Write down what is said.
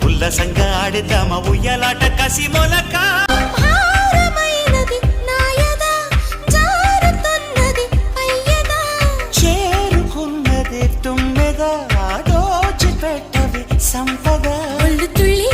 ఉల్లసంగా ఆడిద్దామ ఉయ్యలాట కసి మొలక చేరుకున్నది తుమ్మెద దోచి పెట్టవి సంపద తుళ్ళి